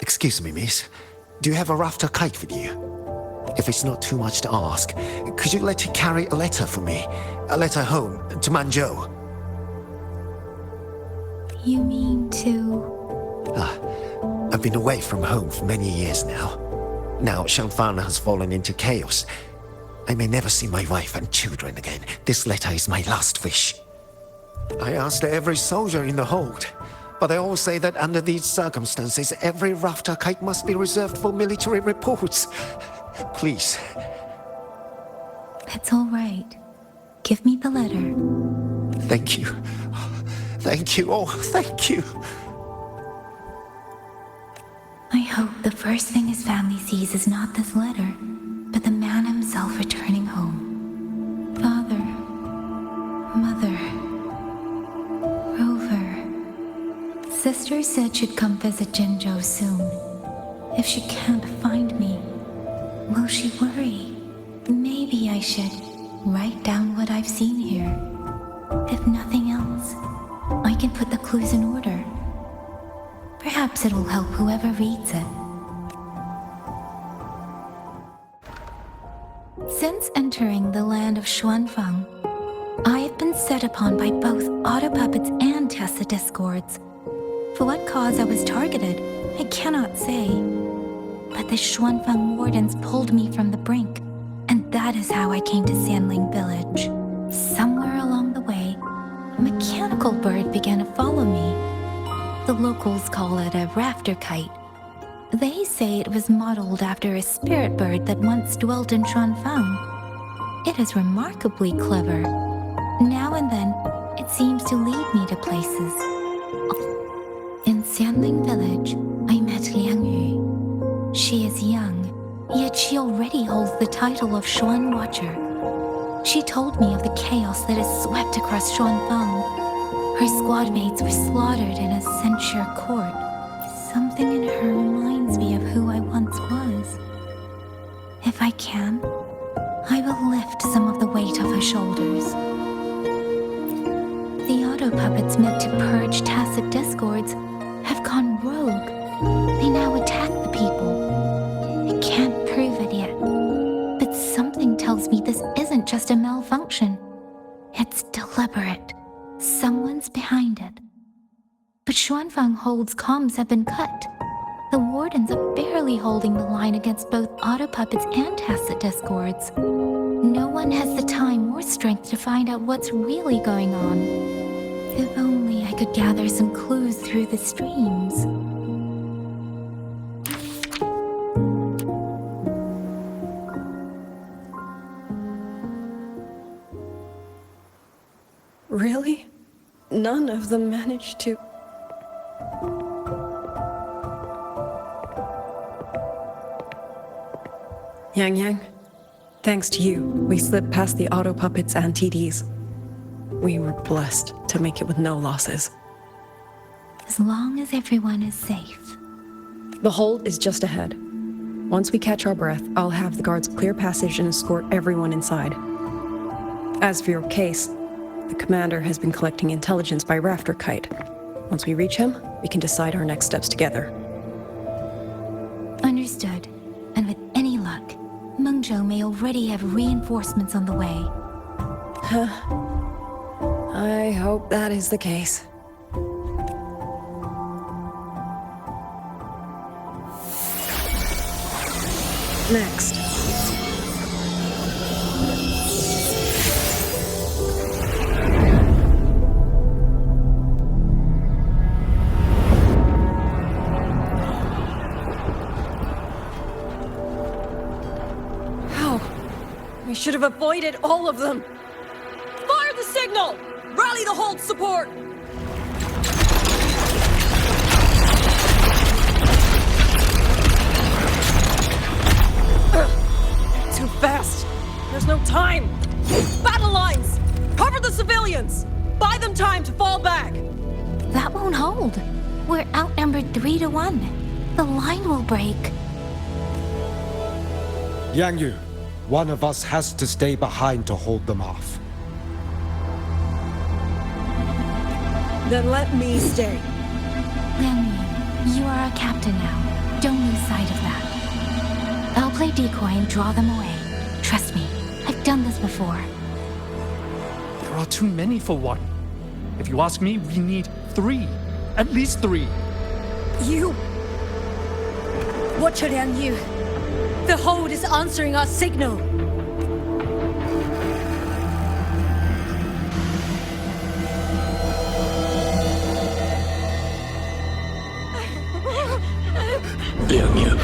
Excuse me, miss. Do you have a rafter kite with you? If it's not too much to ask, could you let it carry a letter for me? A letter home, to Manzhou. You mean to... I've been away from home for many years now. Now Shangfang has fallen into chaos. I may never see my wife and children again. This letter is my last wish. I asked every soldier in the hold, but they all say that under these circumstances, every rafter kite must be reserved for military reports. Please. It's all right. Give me the letter. Thank you. Thank you. Oh, thank you. I hope the first thing his family sees is not this letter, but the man himself returning home. Father, Mother, Rover. Sister said she'd come visit Jinzhou soon. If she can't find me, will she worry? Maybe I should write down what I've seen here. If nothing else, I can put the clues in order. Perhaps it'll help whoever reads it. Since entering the land of Xuanfang, I have been set upon by both autopuppets and Tessa discords. For what cause I was targeted, I cannot say. But the Xuanfang wardens pulled me from the brink, and that is how I came to Sanling village. Somewhere along the way, a mechanical bird began to follow me. The locals call it a rafter kite. They say it was modeled after a spirit bird that once dwelt in Xuanfang. It is remarkably clever. Now and then, it seems to lead me to places. In Sanling village, I met Yangyang. She is young, yet she already holds the title of Xuan Watcher. She told me of the chaos that has swept across Xuanfang. Her squad mates were slaughtered in a censure court. Something in her reminds me of who I once was. If I can, I will lift some of the weight off her shoulders. The auto puppets meant to purge tacit discords have gone rogue. They now attack the people. I can't prove it yet, but something tells me this isn't just a malfunction. It's deliberate. Someone's behind it. But Xuanfang Hold's comms have been cut. The wardens are barely holding the line against both auto puppets and tacit discords. No one has the time or strength to find out what's really going on. If only I could gather some clues through the streams. Really? None of them managed to... Yangyang, thanks to you, we slipped past the auto puppets and TDs. We were blessed to make it with no losses. As long as everyone is safe. The hold is just ahead. Once we catch our breath, I'll have the guards clear passage and escort everyone inside. As for your case, the commander has been collecting intelligence by rafter kite. Once we reach him, we can decide our next steps together. Understood. And with any luck, Mengzhou may already have reinforcements on the way. I hope that is the case. Next. We should have avoided all of them! Fire the signal! Rally the hold support! Too fast! There's no time! Battle lines! Cover the civilians! Buy them time to fall back! That won't hold. We're outnumbered 3-1. The line will break. Yangyang, one of us has to stay behind to hold them off. Then let me stay. Yangyang, you are our captain now. Don't lose sight of that. I'll play decoy and draw them away. Trust me, I've done this before. There are too many for one. If you ask me, we need 3. At least 3. You... Watch Yangyang. The hold is answering our signal. Yangyang,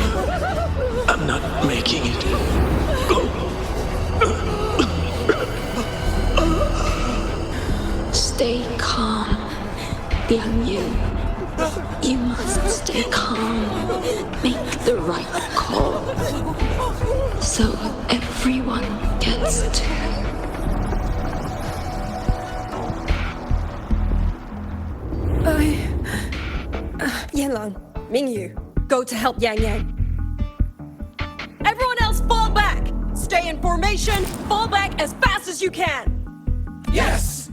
I'm not making it. Stay calm, Yangyang. You must stay calm. Make the right call. So everyone gets to. Yangyang, Muyu, go to help Yangyang. Everyone else fall back! Stay in formation, fall back as fast as you can! Yes!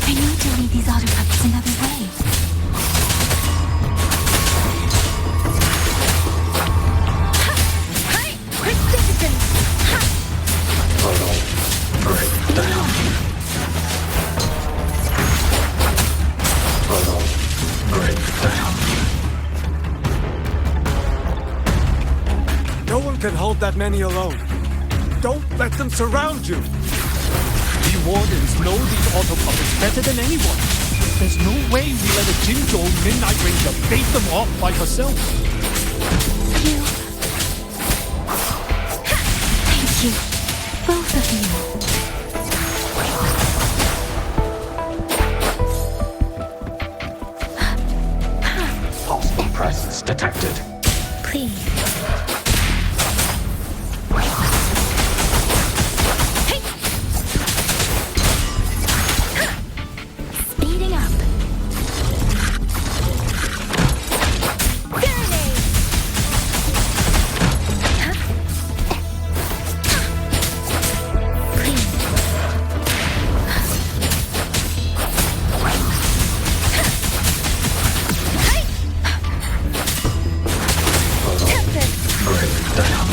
I need to lead these autopuppets another way. Hey! Quick citizens! Follow. Break down. Follow. Break down. No one can hold that many alone. Don't let them surround you. We wardens know these autopuppets better than anyone. There's no way we let a Jinzhou Midnight Ranger bait them off by herself. You... Thank you. Both of you. Hostile presence detected. Please. Speeding up. Break down.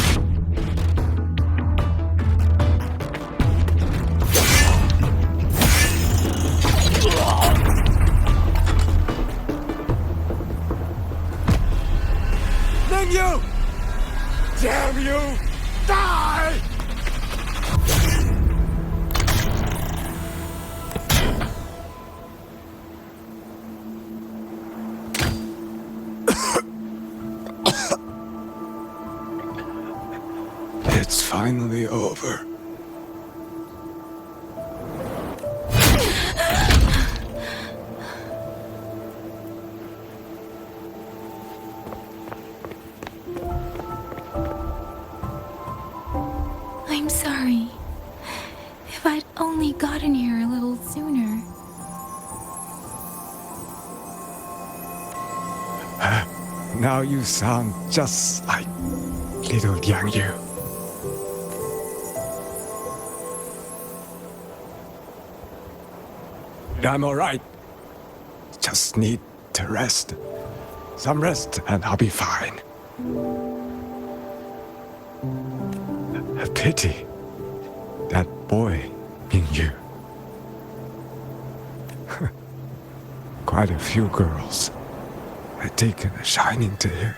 Mingyu! Damn you! Die! It's finally over. I'm sorry. If I'd only gotten here a little sooner. Now you sound just like little Yangyang. I'm alright. Just need to rest. Some rest and I'll be fine. A pity. That boy in you. Quite a few girls had taken a shining to him.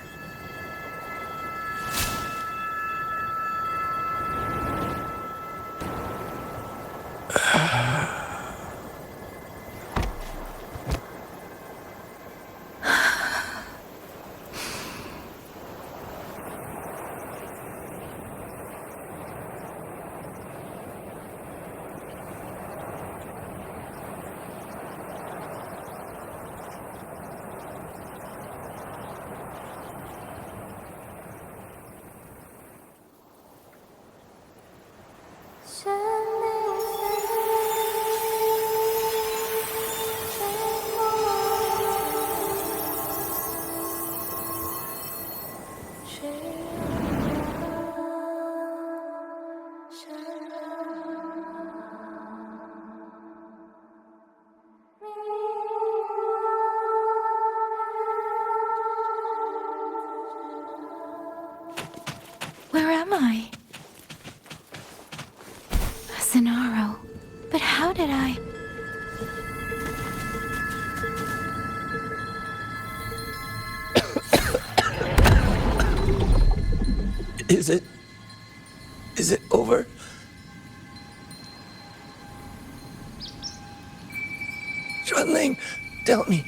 Sonaro. But how did I... Is it over? Xuanling, tell me.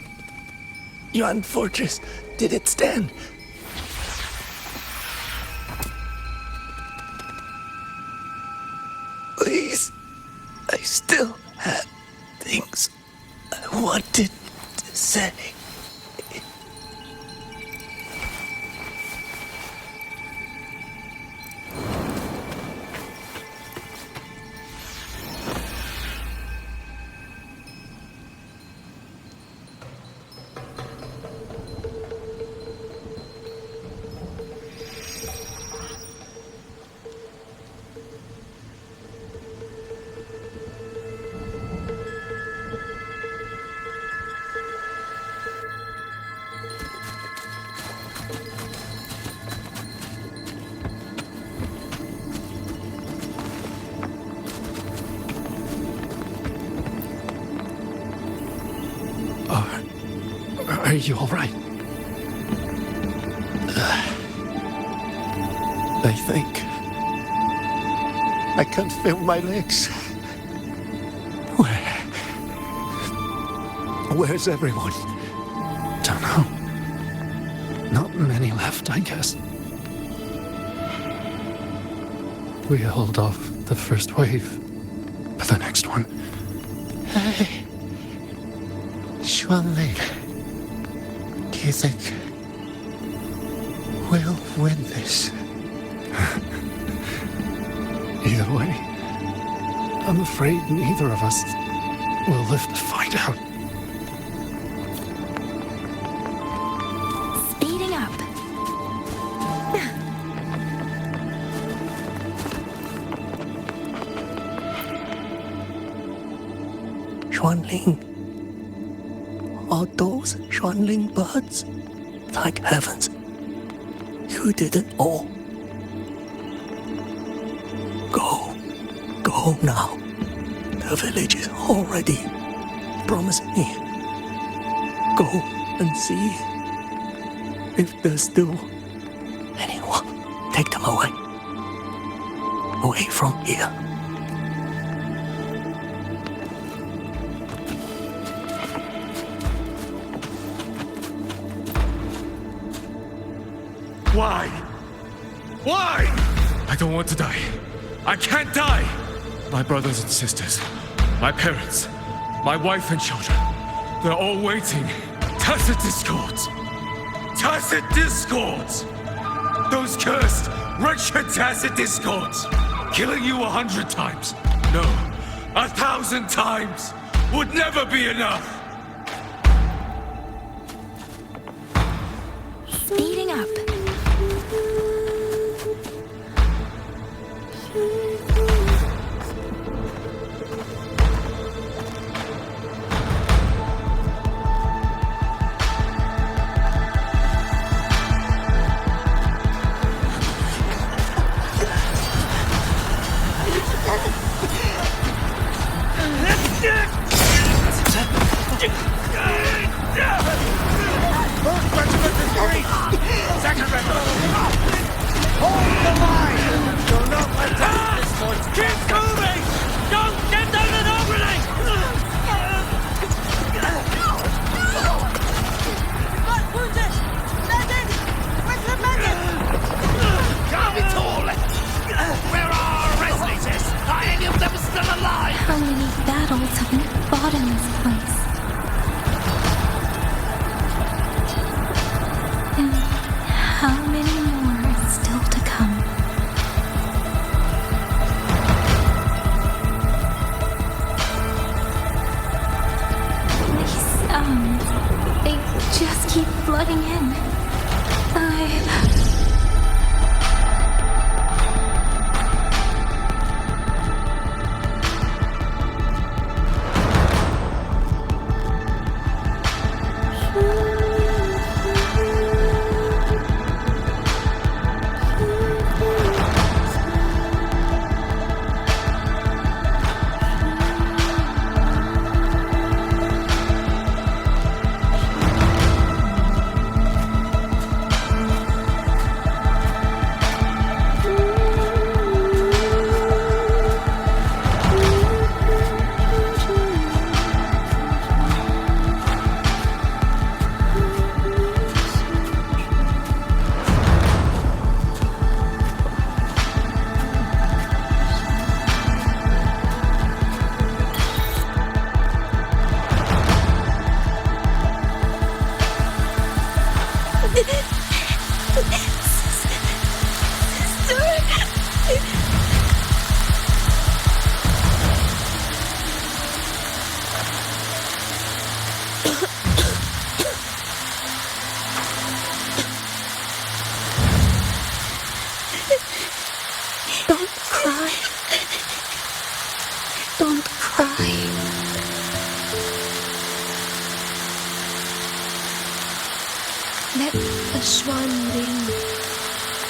Yuan Fortress, did it stand? Please, I still had things I wanted to say. Are you all right? I think I can feel my legs. Where's everyone? Don't know. Not many left, I guess. We held off the first wave, but the next one... Hey, Xuanling, do you think we'll win this? Either way, I'm afraid neither of us will live to find out. Speeding up. Xuanling. Are those Xuanling birds? Thank heavens. You did it all. Go now. The village is all ready. Promise me. Go and see if there's still anyone. Take them away. Away from here. Why? Why? I don't want to die. I can't die! My brothers and sisters, my parents, my wife and children, they're all waiting. Tacit discords! Tacit discords! Those cursed, wretched tacit discords! Killing you 100 times, no, 1,000 times would never be enough! Speeding up. How many battles have been fought in this place? And how many more are still to come? These sounds, they just keep flooding in. Don't cry. Let the swan ring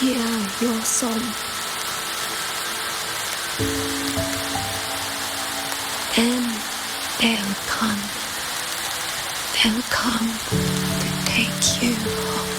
hear your song. And they'll come. They'll come to take you home.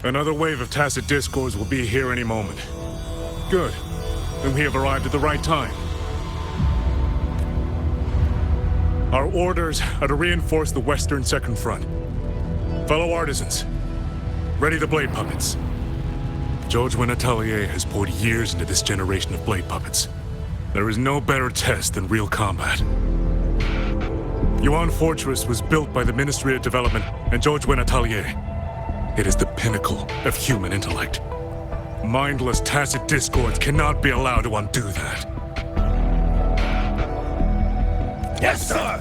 Another wave of tacit discords will be here any moment. Good. Then we have arrived at the right time. Our orders are to reinforce the Western Second Front. Fellow artisans, ready the blade puppets. Zhou Atelier has poured years into this generation of blade puppets. There is no better test than real combat. Yuan Fortress was built by the Ministry of Development and Zhou Atelier. It is the pinnacle of human intellect. Mindless tacit discords cannot be allowed to undo that. Yes, sir!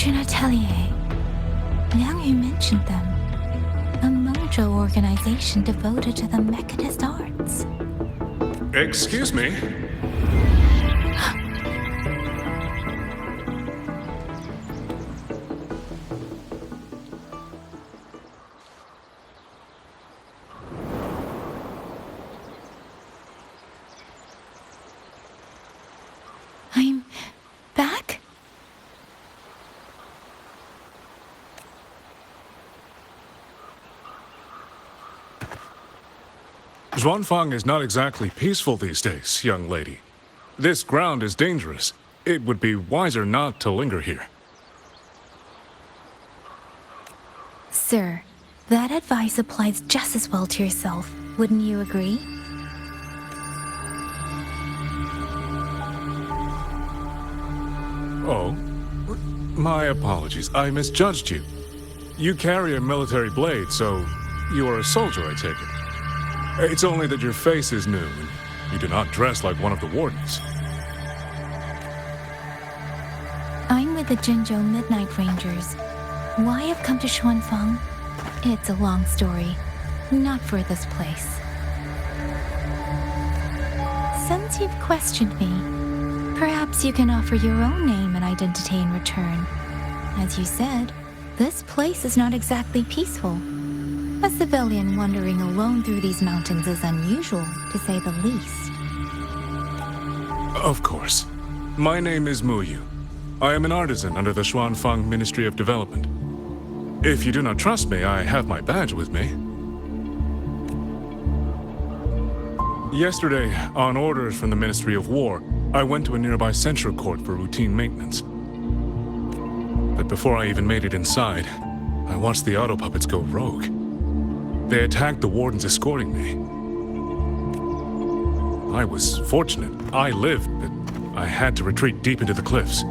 Atelier. Liang Yu mentioned them. A mojo organization devoted to the mechanist arts. Excuse me? I'm back? Zhuanfang is not exactly peaceful these days, young lady. This ground is dangerous. It would be wiser not to linger here. Sir, that advice applies just as well to yourself. Wouldn't you agree? Oh, my apologies. I misjudged you. You carry a military blade, so you are a soldier, I take it. It's only that your face is new, and you do not dress like one of the wardens. I'm with the Jinzhou Midnight Rangers. Why I've come to Xuanfang? It's a long story. Not for this place. Since you've questioned me, perhaps you can offer your own name and identity in return. As you said, this place is not exactly peaceful. A civilian wandering alone through these mountains is unusual, to say the least. Of course. My name is Muyu. I am an artisan under the Xuanfang Ministry of Development. If you do not trust me, I have my badge with me. Yesterday, on orders from the Ministry of War, I went to a nearby censure court for routine maintenance. But before I even made it inside, I watched the auto puppets go rogue. They attacked the wardens escorting me. I was fortunate. I lived, but I had to retreat deep into the cliffs.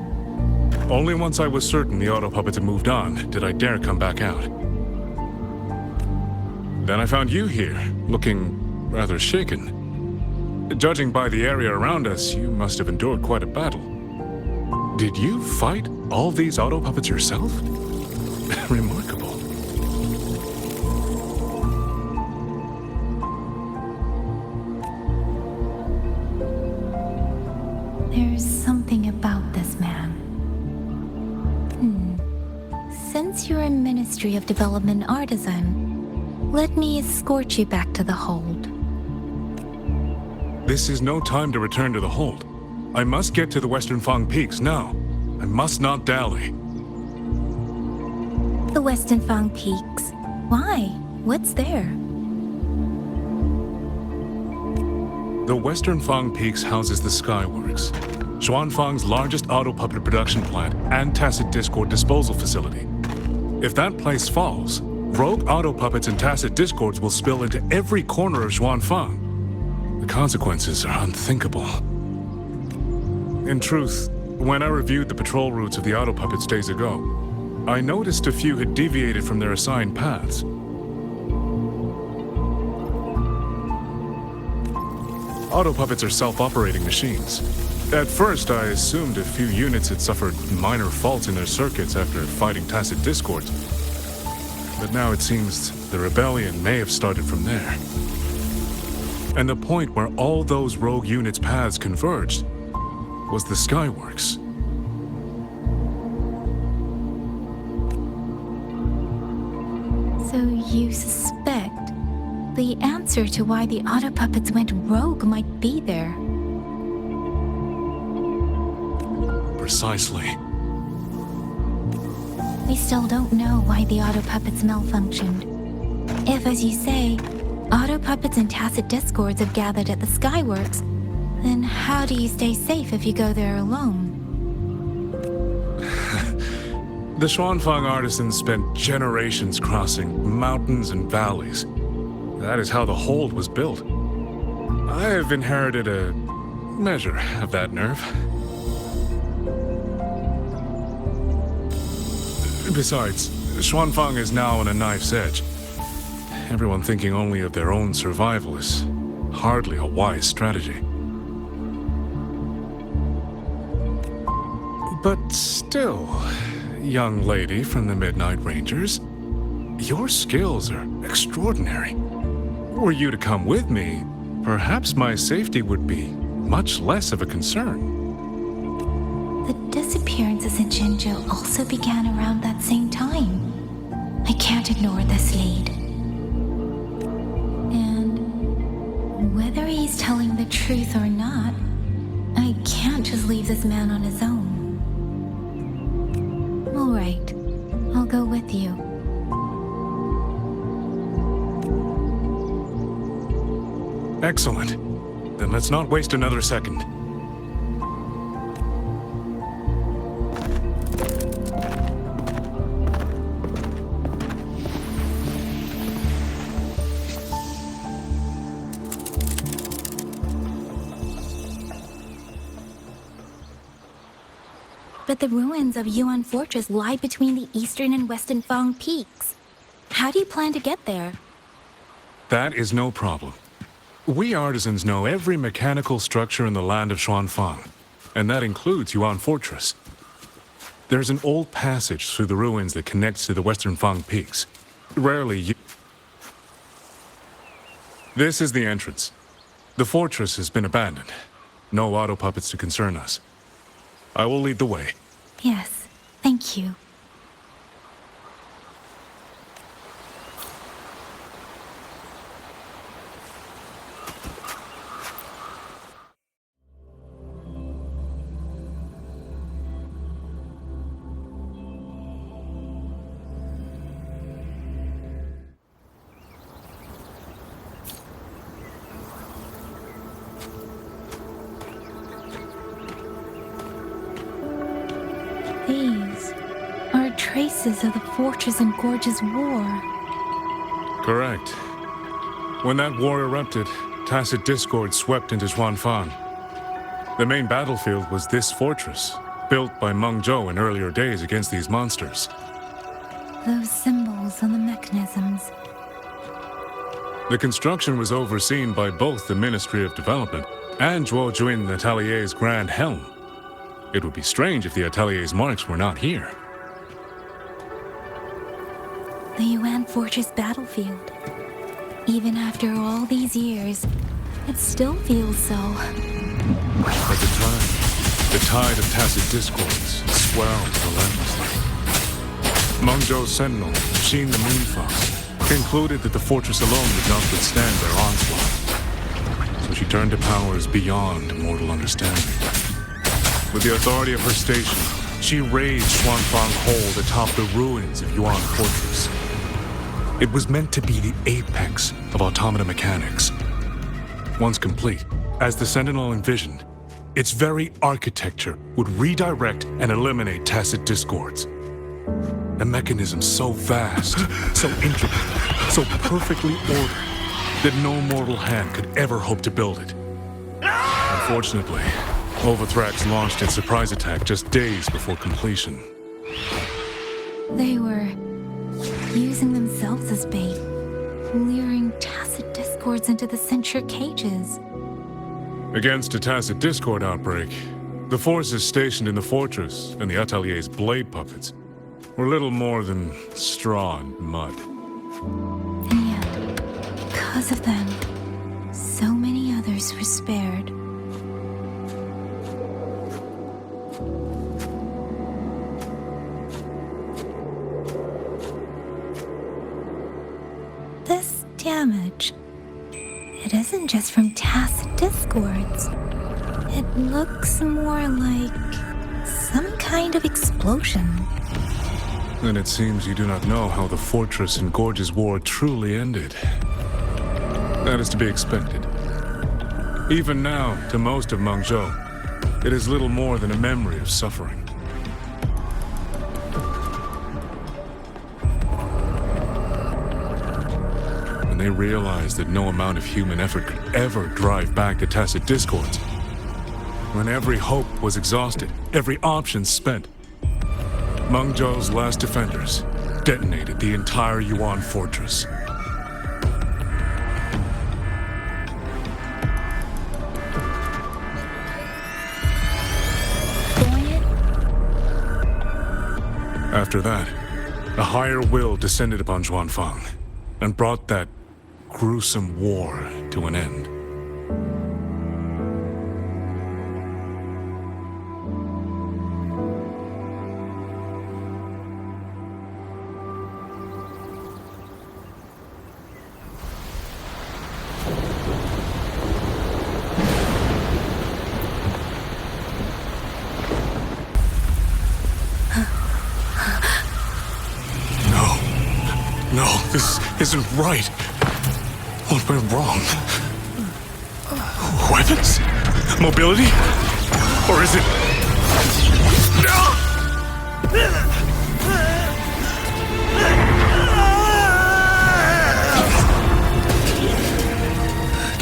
Only once I was certain the auto puppets had moved on did I dare come back out. Then I found you here, looking rather shaken. Judging by the area around us, you must have endured quite a battle. Did you fight all these auto puppets yourself? Remarkable. There's something about this man. Since you're a Ministry of Development artisan, let me escort you back to the hold. This is no time to return to the hold. I must get to the Western Fang Peaks now. I must not dally. The Western Fang Peaks. Why? What's there? The Western Fang Peaks houses the Skyworks, Xuanfang's largest auto puppet production plant and tacit discord disposal facility. If that place falls, rogue auto puppets and tacit discords will spill into every corner of Xuanfang. The consequences are unthinkable. In truth, when I reviewed the patrol routes of the auto puppets days ago, I noticed a few had deviated from their assigned paths. Auto puppets are self-operating machines. At first, I assumed a few units had suffered minor faults in their circuits after fighting tacit discords. But now it seems the rebellion may have started from there. And the point where all those rogue units' paths converged was the Skyworks. So you suspect the answer to why the auto puppets went rogue might be there. Precisely. We still don't know why the auto puppets malfunctioned. If, as you say, auto puppets and tacit discords have gathered at the Skyworks, then how do you stay safe if you go there alone? The Xuanfang artisans spent generations crossing mountains and valleys. That is how the hold was built. I have inherited a measure of that nerve. Besides, Xuanfang is now on a knife's edge. Everyone thinking only of their own survival is hardly a wise strategy. But still, young lady from the Midnight Rangers, your skills are extraordinary. Were you to come with me, perhaps my safety would be much less of a concern. The disappearances in Jinzhou also began around that same time. I can't ignore this lead. And whether he's telling the truth or not, I can't just leave this man on his own. All right, I'll go with you. Excellent. Then let's not waste another second. But the ruins of Yuan Fortress lie between the eastern and western Fang peaks. How do you plan to get there? That is no problem. We artisans know every mechanical structure in the land of Xuanfang, and that includes Yuan Fortress. There's an old passage through the ruins that connects to the western Fang peaks. This is the entrance. The fortress has been abandoned. No auto puppets to concern us. I will lead the way. Yes, thank you. These are traces of the Fortress and Gorge's war. Correct. When that war erupted, tacit discord swept into Xuanfang. The main battlefield was this fortress, built by Meng Zhou in earlier days against these monsters. Those symbols on the mechanisms. The construction was overseen by both the Ministry of Development and Zhuo Jun Atelier's Grand Helm. It would be strange if the Atelier's marks were not here. The Yuan Fortress battlefield. Even after all these years, it still feels so. At the tide of tacit discords swelled relentlessly. Meng Zhou's sentinel, Xin the Moonfox, concluded that the fortress alone would not withstand their onslaught. So she turned to powers beyond mortal understanding. With the authority of her station, she raised Xuanfang Hold atop the ruins of Yuan Fortress. It was meant to be the apex of automata mechanics. Once complete, as the Sentinel envisioned, its very architecture would redirect and eliminate tacit discords. A mechanism so vast, so intricate, so perfectly ordered, that no mortal hand could ever hope to build it. Unfortunately, Overthrax launched its surprise attack just days before completion. They were using themselves as bait, luring tacit discords into the censure cages. Against a tacit discord outbreak, the forces stationed in the fortress and the Atelier's blade puppets were little more than straw and mud. And yet, because of them, so many others were spared. This damage, it isn't just from tacit discords. It looks more like some kind of explosion. Then it seems you do not know how the Fortress and Gorge's war truly ended. That is to be expected. Even now, to most of Meng Zhou, it is little more than a memory of suffering. When they realized that no amount of human effort could ever drive back the tacit discords, when every hope was exhausted, every option spent, Meng Zhou's last defenders detonated the entire Yuan Fortress. After that, a higher will descended upon Xuanfang and brought that gruesome war to an end. No, this isn't right. What went wrong? Weapons? Mobility? Or is it...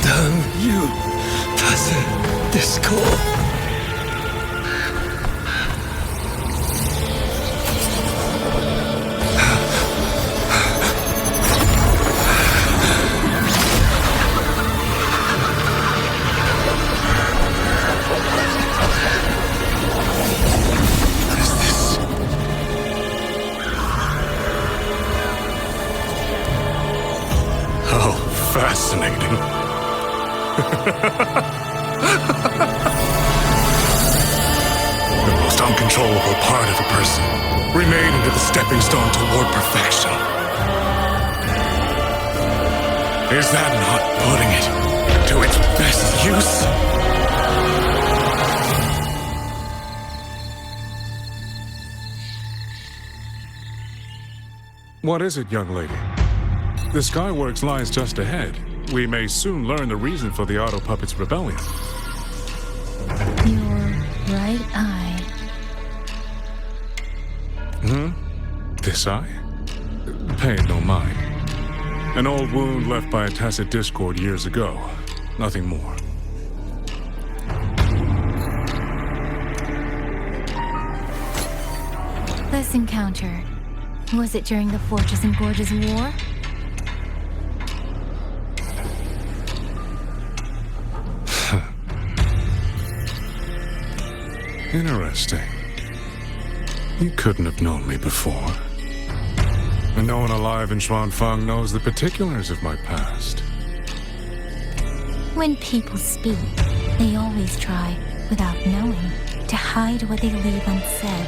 Damn you, tacit discord. fascinating. The most uncontrollable part of a person, remade into the stepping stone toward perfection. Is that not putting it to its best use? What is it, young lady? The Skyworks lies just ahead. We may soon learn the reason for the Auto Puppet's rebellion. Your right eye. This eye? Pay it no mind. An old wound left by a tacit discord years ago. Nothing more. This encounter, was it during the Fortress and Gorges War? Interesting. You couldn't have known me before. And no one alive in Xuanfang knows the particulars of my past. When people speak, they always try, without knowing, to hide what they leave unsaid.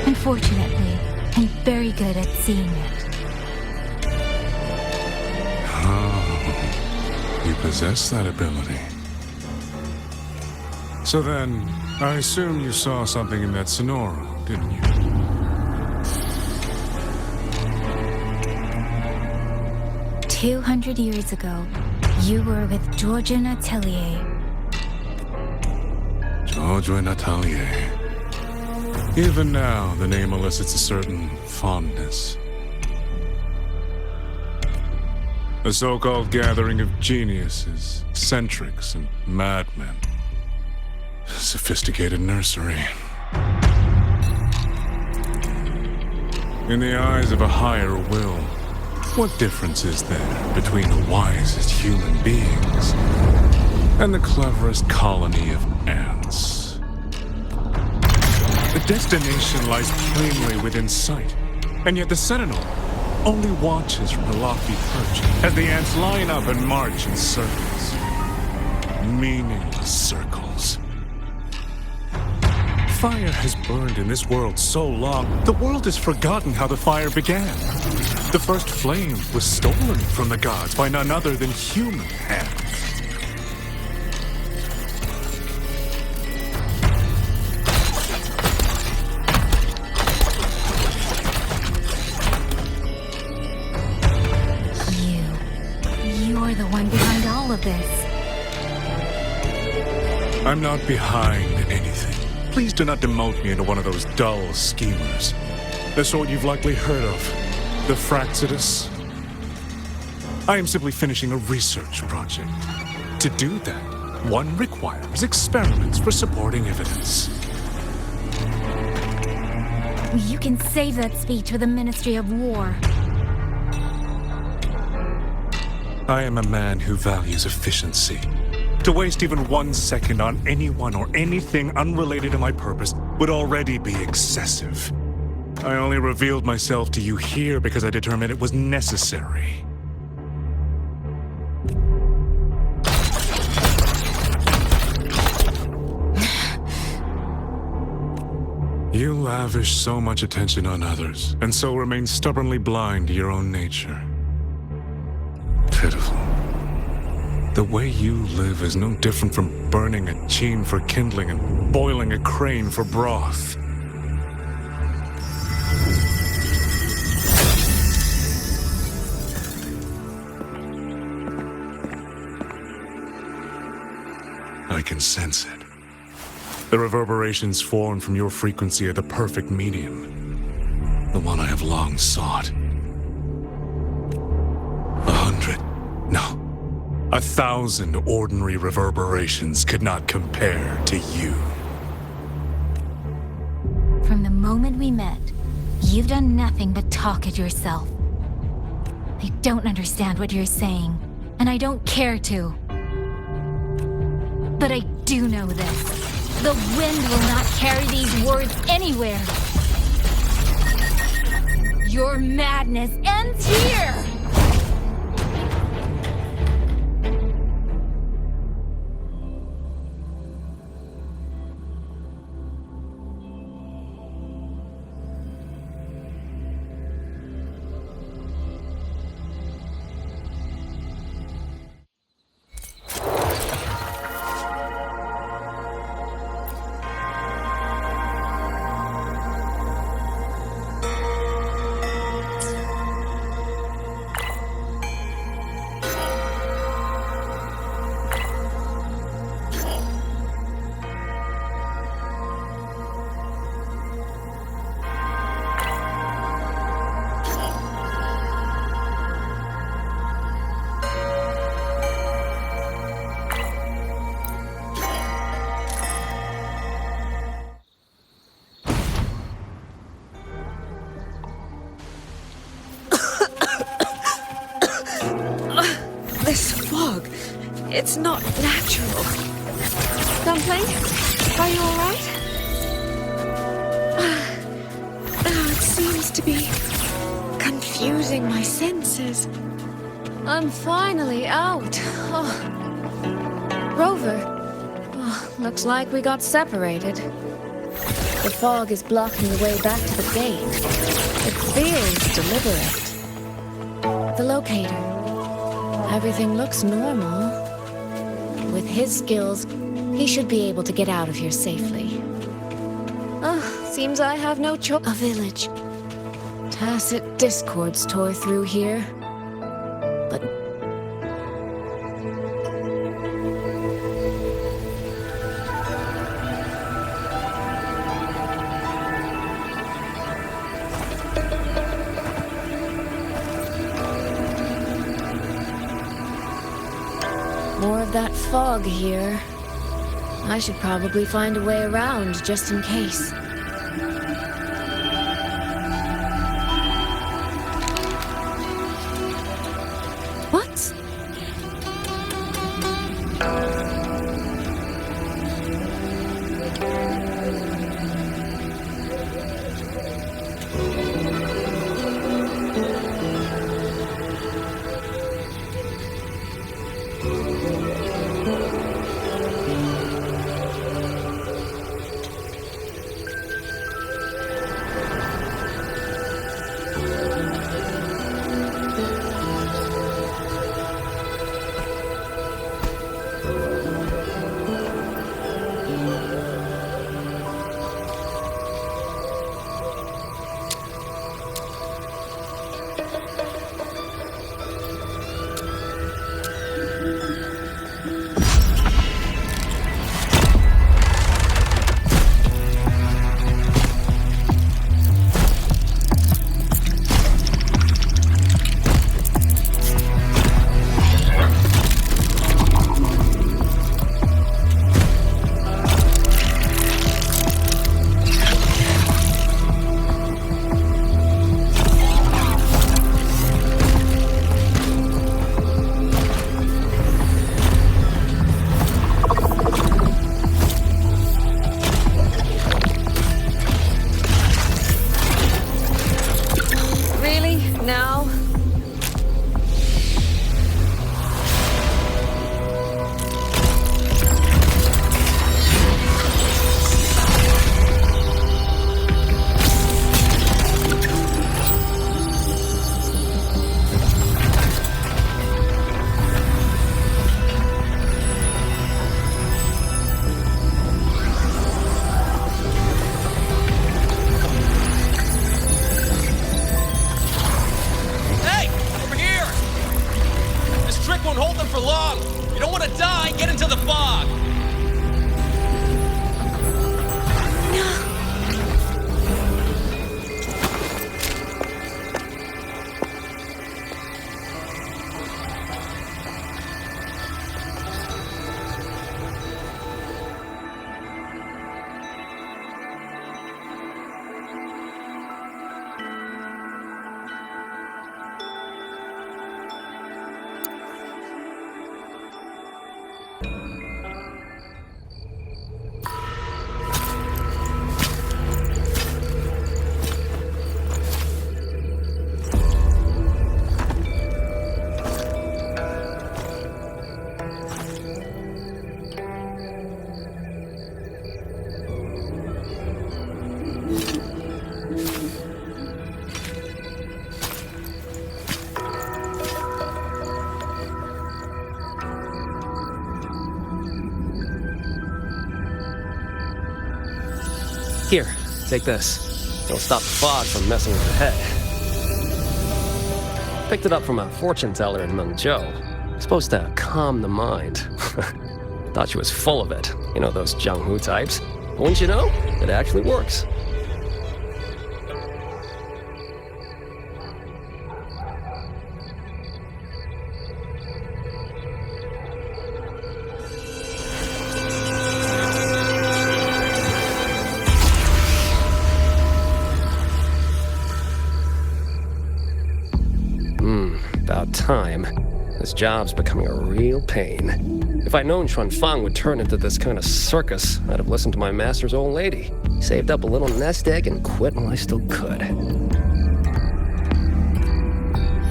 Unfortunately, I'm very good at seeing it. Oh, you possess that ability. So then, I assume you saw something in that Sonoro, didn't you? 200 years ago, you were with Georgian Atelier. Georgian Atelier. Even now, the name elicits a certain fondness. A so-called gathering of geniuses, eccentrics, and madmen. Sophisticated nursery. In the eyes of a higher will, what difference is there between the wisest human beings and the cleverest colony of ants? The destination lies plainly within sight, and yet the Sentinel only watches from the lofty perch as the ants line up and march in circles. Meaningless circles. Fire has burned in this world so long, the world has forgotten how the fire began. The first flame was stolen from the gods by none other than human hands. You're the one behind all of this. I'm not behind anything. Please do not demote me into one of those dull schemers. The sort you've likely heard of. The Fraxidus. I am simply finishing a research project. To do that, one requires experiments for supporting evidence. You can save that speech for the Ministry of War. I am a man who values efficiency. To waste even 1 second on anyone or anything unrelated to my purpose would already be excessive. I only revealed myself to you here because I determined it was necessary. You lavish so much attention on others, and so remain stubbornly blind to your own nature. Pitiful. The way you live is no different from burning a chine for kindling and boiling a crane for broth. I can sense it. The reverberations formed from your frequency are the perfect medium. The one I have long sought. 100, no. 1,000 ordinary reverberations could not compare to you. From the moment we met, you've done nothing but talk at yourself. I don't understand what you're saying, and I don't care to. But I do know this. The wind will not carry these words anywhere. Your madness ends here! It's not natural. Dumpling, are you alright? It seems to be confusing my senses. I'm finally out. Oh. Rover. Oh, looks like we got separated. The fog is blocking the way back to the gate. It feels deliberate. The locator. Everything looks normal. With his skills, he should be able to get out of here safely. Seems I have no choice. A village. Tacit discords tore through here. But more of that fog here. I should probably find a way around just in case. What? Here, take this. It'll stop the fog from messing with your head. Picked it up from a fortune teller in Mengzhou. It's supposed to calm the mind. Thought she was full of it. You know, those Jianghu types. But wouldn't you know? It actually works. About time. This job's becoming a real pain. If I'd known Xuanfang would turn into this kind of circus, I'd have listened to my master's old lady. Saved up a little nest egg and quit while I still could.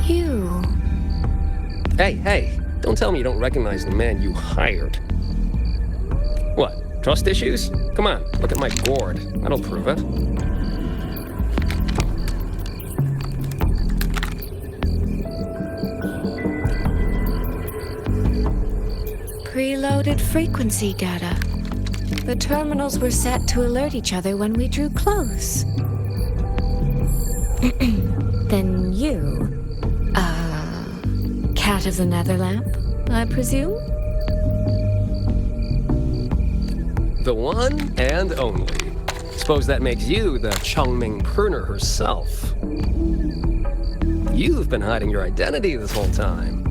You... Hey, don't tell me you don't recognize the man you hired. What, trust issues? Come on, look at my gourd. That'll prove it. Preloaded frequency data. The terminals were set to alert each other when we drew close. Then you... Cat of the Netherlamp, I presume? The one and only. Suppose that makes you the Chongming pruner herself. You've been hiding your identity this whole time.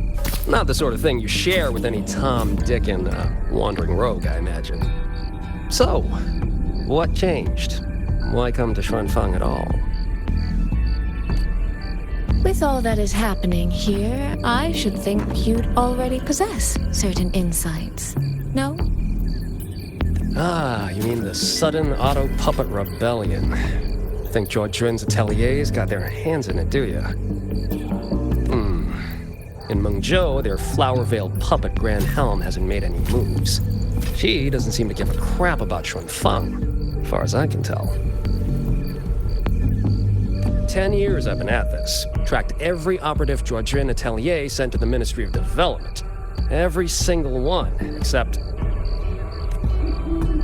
Not the sort of thing you share with any Tom, Dick, and wandering rogue, I imagine. So, what changed? Why come to Xuanfang at all? With all that is happening here, I should think you'd already possess certain insights. No? Ah, you mean the sudden auto-puppet rebellion. Think Zhuojuan's ateliers got their hands in it, do you? In Mengzhou, their flower-veiled puppet Grand Helm hasn't made any moves. She doesn't seem to give a crap about Xuanfang, as far as I can tell. 10 years I've been at this. Tracked every operative Zhuojuan atelier sent to the Ministry of Development. Every single one, except...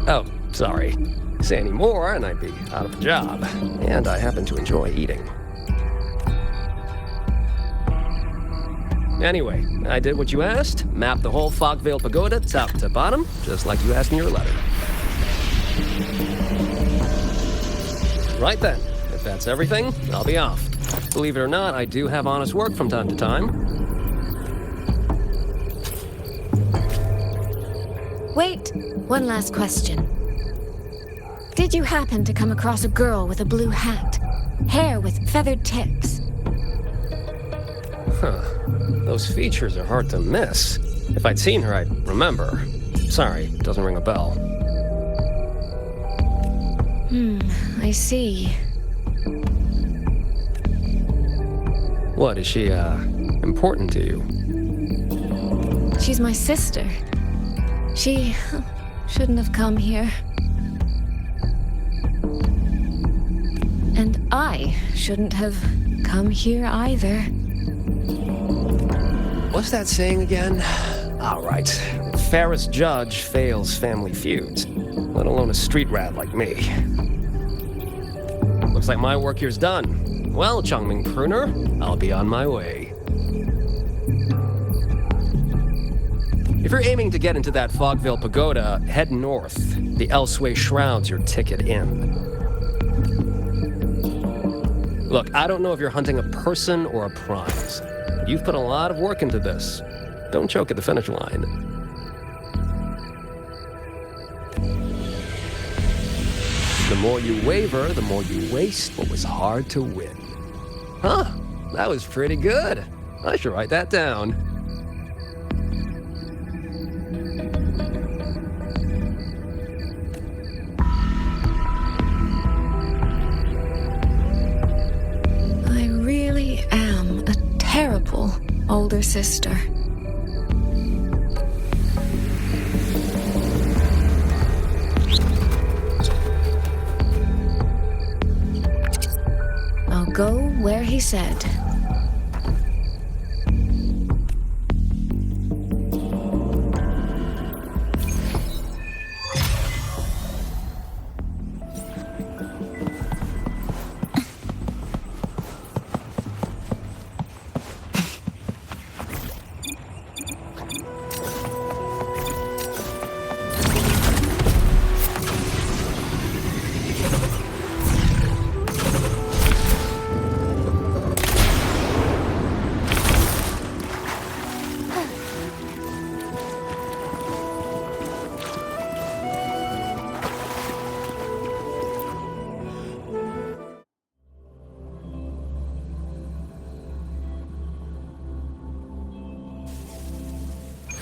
Oh, sorry. Say any more and I'd be out of a job. And I happen to enjoy eating. Anyway, I did what you asked. Mapped the whole Fogvale Pagoda top to bottom, just like you asked in your letter. Right then. If that's everything, I'll be off. Believe it or not, I do have honest work from time to time. Wait, one last question. Did you happen to come across a girl with a blue hat? Hair with feathered tips? Huh. Those features are hard to miss. If I'd seen her, I'd remember. Sorry, doesn't ring a bell. I see. What, is she, important to you? She's my sister. She shouldn't have come here. And I shouldn't have come here either. What's that saying again? All right. Fairest judge fails family feuds, let alone a street rat like me. Looks like my work here's done. Well, Chongming Pruner, I'll be on my way. If you're aiming to get into that Fogvale Pagoda, head north. The Elseway Shroud's your ticket in. Look, I don't know if you're hunting a person or a prize. You've put a lot of work into this. Don't choke at the finish line. The more you waver, the more you waste what was hard to win. Huh, that was pretty good. I should write that down. I really am a terrible older sister. I'll go where he said.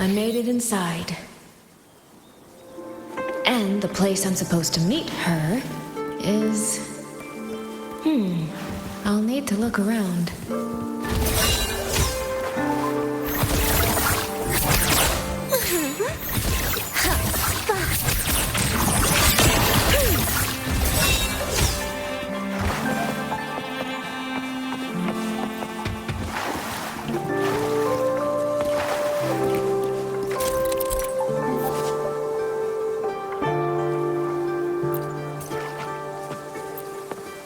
I made it inside. And the place I'm supposed to meet her is... I'll need to look around.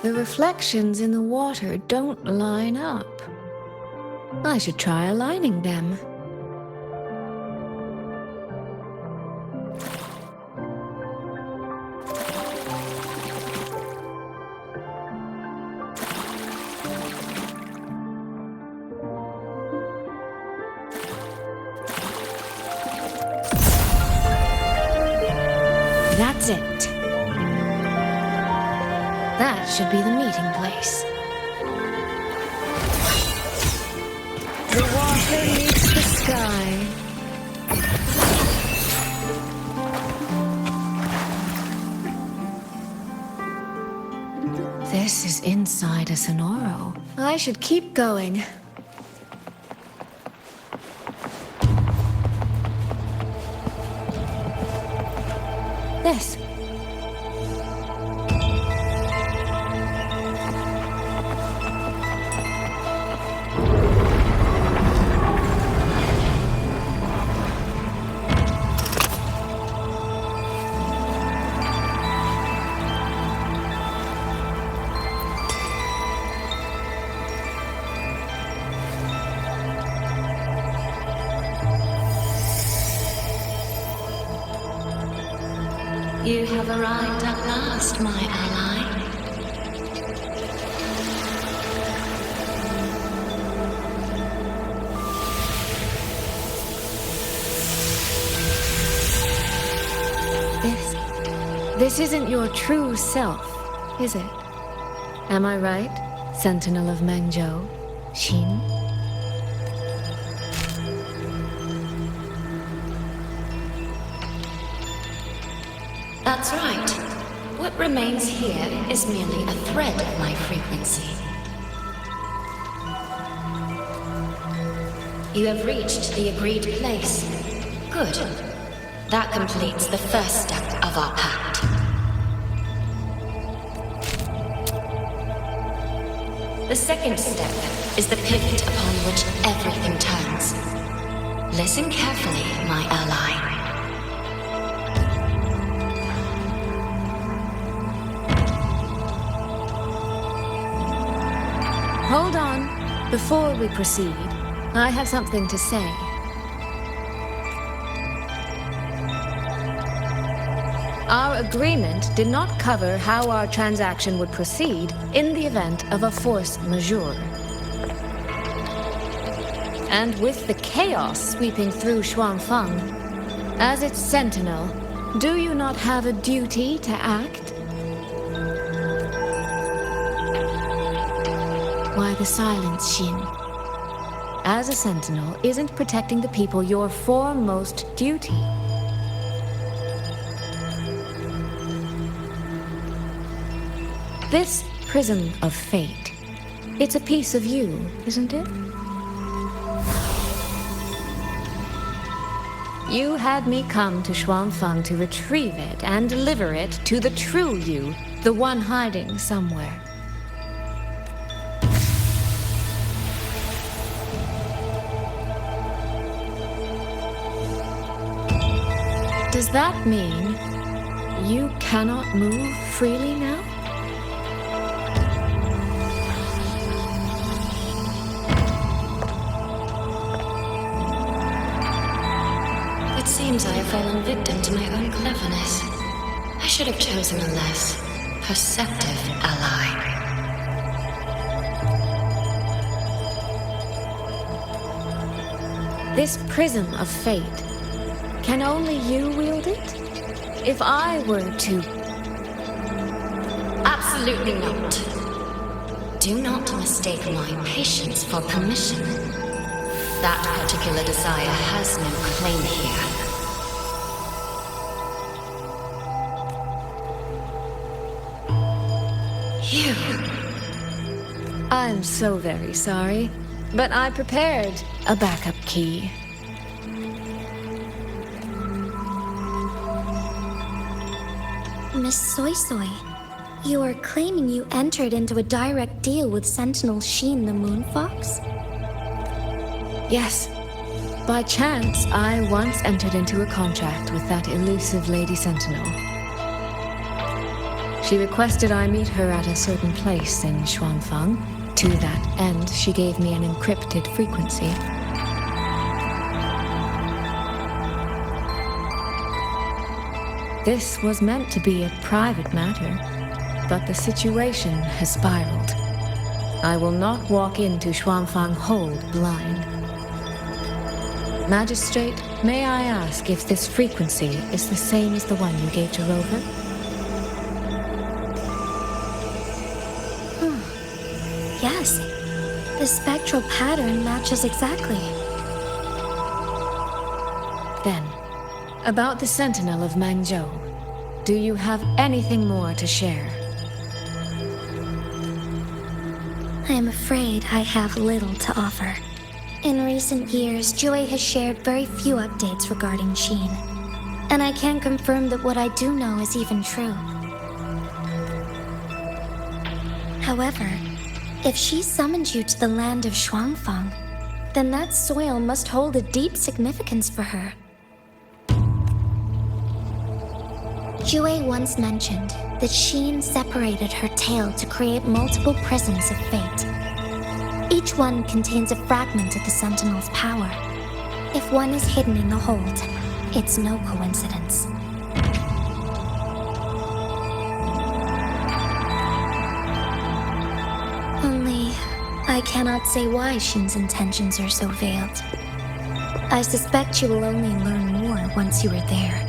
The reflections in the water don't line up. I should try aligning them. That's it. That should be the meeting place. The water meets the sky. This is inside a Sonoro. I should keep going. This. You have arrived at last, my ally. This isn't your true self, is it? Am I right, Sentinel of Mengzhou, Xin? That's right. What remains here is merely a thread of my frequency. You have reached the agreed place. Good. That completes the first step of our pact. The second step is the pivot upon which everything turns. Listen carefully, my ally. Hold on. Before we proceed, I have something to say. Our agreement did not cover how our transaction would proceed in the event of a force majeure. And with the chaos sweeping through Xuanfeng, as its sentinel, do you not have a duty to act? Why the silence, Xin? As a sentinel, isn't protecting the people your foremost duty? This prism of fate, it's a piece of you, isn't it? You had me come to Xuanfeng to retrieve it and deliver it to the true you, the one hiding somewhere. Does that mean you cannot move freely now? It seems I have fallen victim to my own cleverness. I should have chosen a less perceptive ally. This prism of fate, can only you wield it? If I were to... Absolutely not. Do not mistake my patience for permission. That particular desire has no claim here. You. I'm so very sorry, but I prepared a backup key. Miss Suisui, you are claiming you entered into a direct deal with Sentinel Sheen the Moon Fox? Yes. By chance, I once entered into a contract with that elusive Lady Sentinel. She requested I meet her at a certain place in Xuanfang. To that end, she gave me an encrypted frequency. This was meant to be a private matter, but the situation has spiraled. I will not walk into Xuanfang Hold blind. Magistrate, may I ask if this frequency is the same as the one you gave to Rover? Yes. The spectral pattern matches exactly. Then, about the Sentinel of Mangzhou, do you have anything more to share? I am afraid I have little to offer. In recent years, Jue has shared very few updates regarding Sheen. And I can confirm that what I do know is even true. However, if she summoned you to the land of Xuanfang, then that soil must hold a deep significance for her. Jue once mentioned that Sheen separated her tail to create multiple prisms of fate. Each one contains a fragment of the Sentinel's power. If one is hidden in the hold, it's no coincidence. Only, I cannot say why Sheen's intentions are so veiled. I suspect you will only learn more once you are there.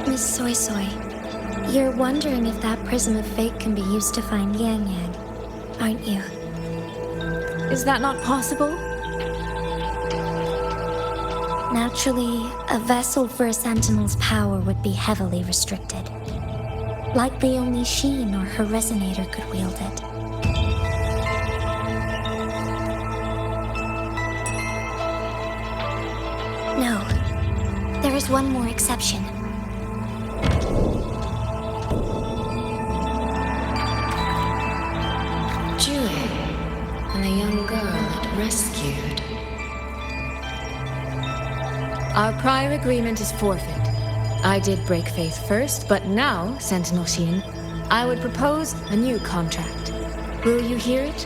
Miss Suisui, you're wondering if that prism of fate can be used to find Yangyang, aren't you? Is that not possible? Naturally, a vessel for a Sentinel's power would be heavily restricted. Likely only Sheen or her resonator could wield it. No, there is one more exception. And the young girl it rescued. Our prior agreement is forfeit. I did break faith first, but now, Sentinel Sheen, I would propose a new contract. Will you hear it?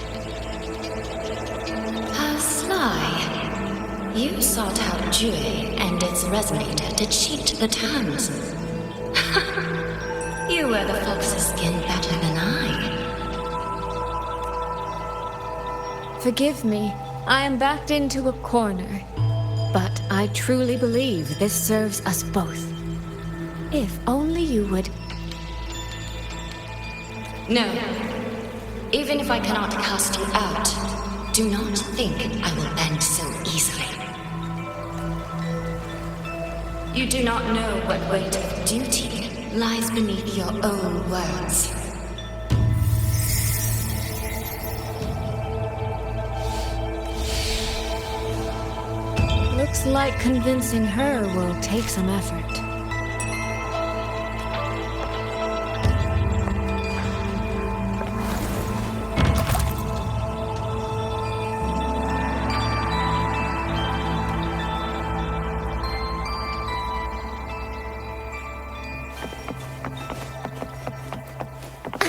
How sly. You sought out Jue and its resonator to cheat the terms. You wear the fox's skin better than I. Forgive me, I am backed into a corner. But I truly believe this serves us both. If only you would... No. Even if I cannot cast you out, do not think I will bend so easily. You do not know what weight of duty lies beneath your own words. Looks like convincing her will take some effort.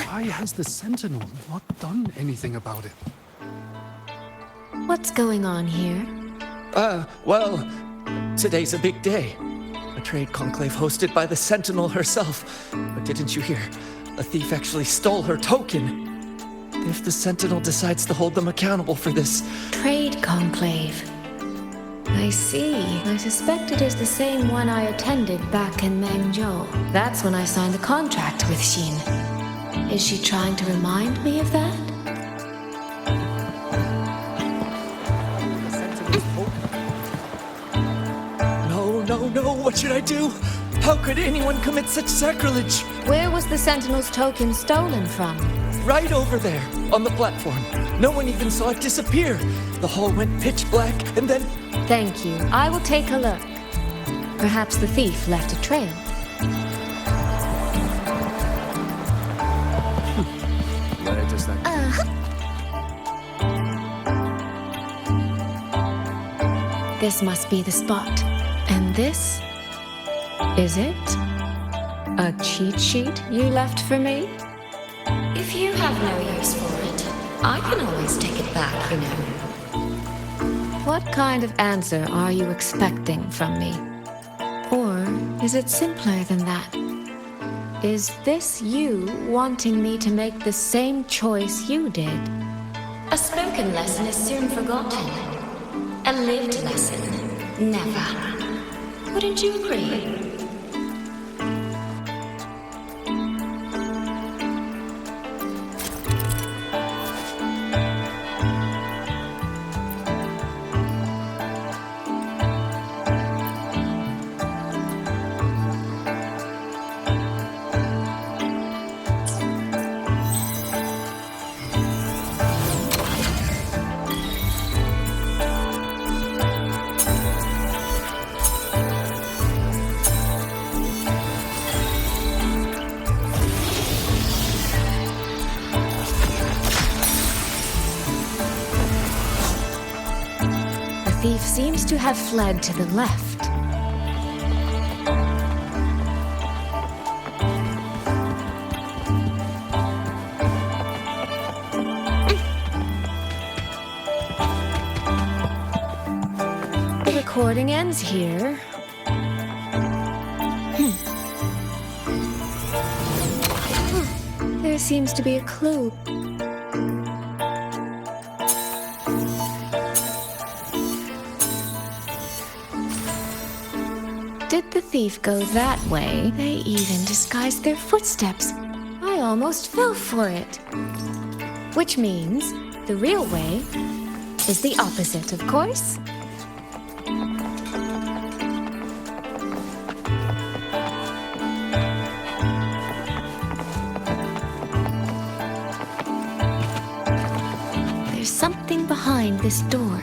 Why has the Sentinel not done anything about it? What's going on here? Well, today's a big day. A trade conclave hosted by the Sentinel herself. But didn't you hear? A thief actually stole her token. If the Sentinel decides to hold them accountable for this... Trade conclave. I see. I suspect it is the same one I attended back in Mengzhou. That's when I signed the contract with Xin. Is she trying to remind me of that? No, what should I do? How could anyone commit such sacrilege? Where was the Sentinel's token stolen from? Right over there, on the platform. No one even saw it disappear. The hall went pitch black, and then... Thank you. I will take a look. Perhaps the thief left a trail. This must be the spot. And this? Is it? A cheat sheet you left for me? If you have no use for it, I can always take it back, you know. What kind of answer are you expecting from me? Or is it simpler than that? Is this you wanting me to make the same choice you did? A spoken lesson is soon forgotten. A lived lesson, never. Wouldn't you agree? The thief seems to have fled to the left. The recording ends here. There seems to be a clue. Did the thief go that way? They even disguised their footsteps. I almost fell for it. Which means the real way is the opposite, of course. There's something behind this door.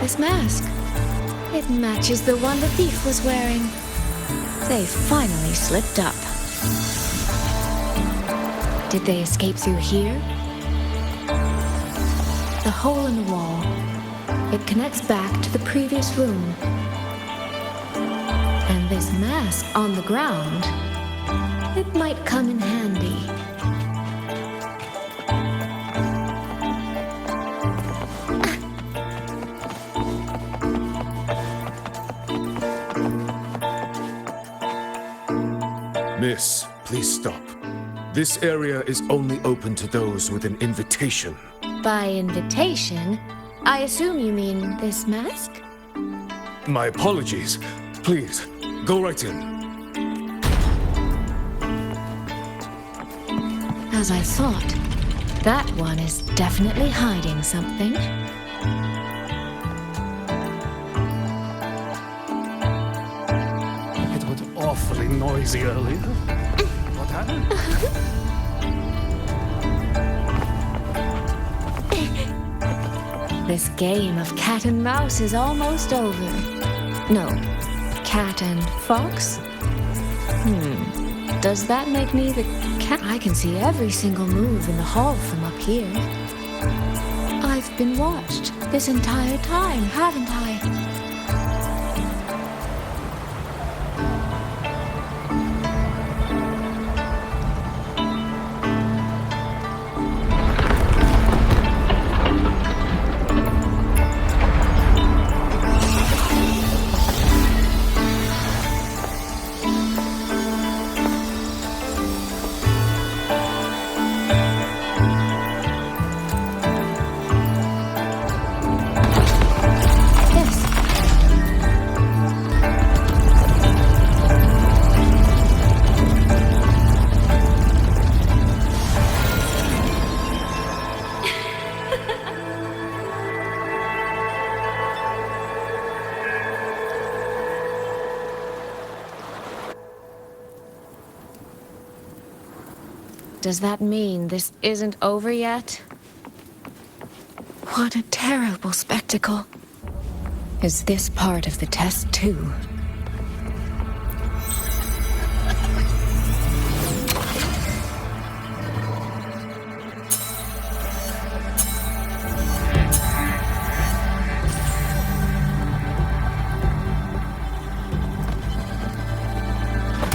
This mask. It matches the one the thief was wearing. They finally slipped up. Did they escape through here? The hole in the wall. It connects back to the previous room. And this mask on the ground, it might come in handy. Miss, please stop. This area is only open to those with an invitation. By invitation, I assume you mean this mask? My apologies. Please, go right in. As I thought, that one is definitely hiding something. It was awfully noisy earlier. What happened? This game of cat and mouse is almost over. No, cat and fox? Does that make me the cat? I can see every single move in the hall from up here. I've been watched this entire time, haven't I? Does that mean this isn't over yet? What a terrible spectacle. Is this part of the test too?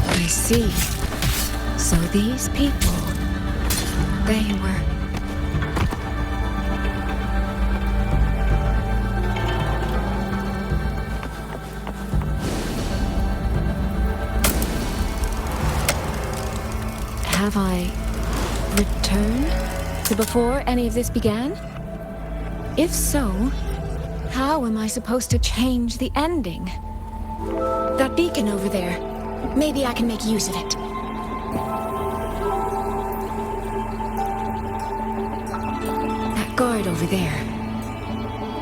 I see. So these people, they were... Have I returned to before any of this began? If so, how am I supposed to change the ending? That beacon over there, maybe I can make use of it. That guard over there.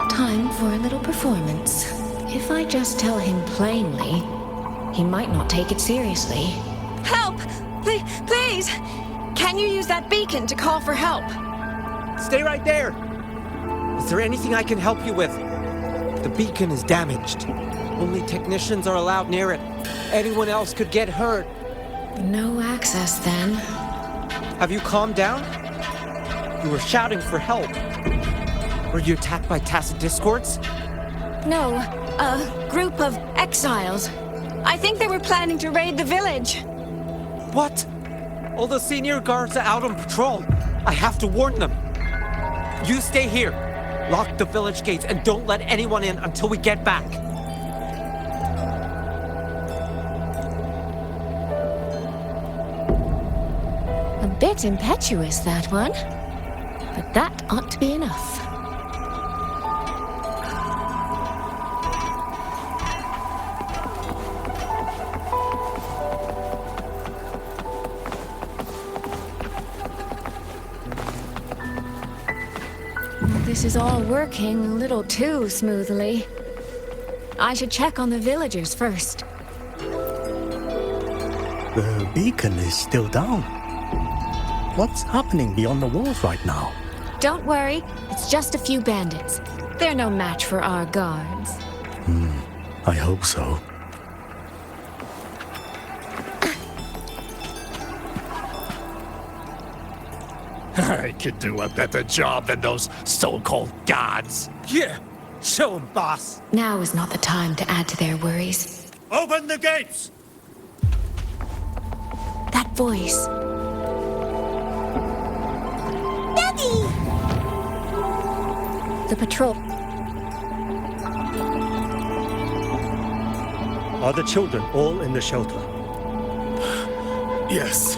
Time for a little performance. If I just tell him plainly, he might not take it seriously. Help! Please! Can you use that beacon to call for help? Stay right there! Is there anything I can help you with? The beacon is damaged. Only technicians are allowed near it. Anyone else could get hurt. No access, then. Have you calmed down? You were shouting for help. Were you attacked by tacit discords? No, a group of exiles. I think they were planning to raid the village. What? All the senior guards are out on patrol. I have to warn them. You stay here. Lock the village gates and don't let anyone in until we get back. A bit impetuous, that one. But that ought to be enough. This is all working a little too smoothly. I should check on the villagers first. The beacon is still down. What's happening beyond the walls right now? Don't worry, it's just a few bandits. They're no match for our guards. I hope so. I could do a better job than those so-called gods. Yeah, show 'em, boss. Now is not the time to add to their worries. Open the gates! That voice. Daddy! The patrol. Are the children all in the shelter? Yes.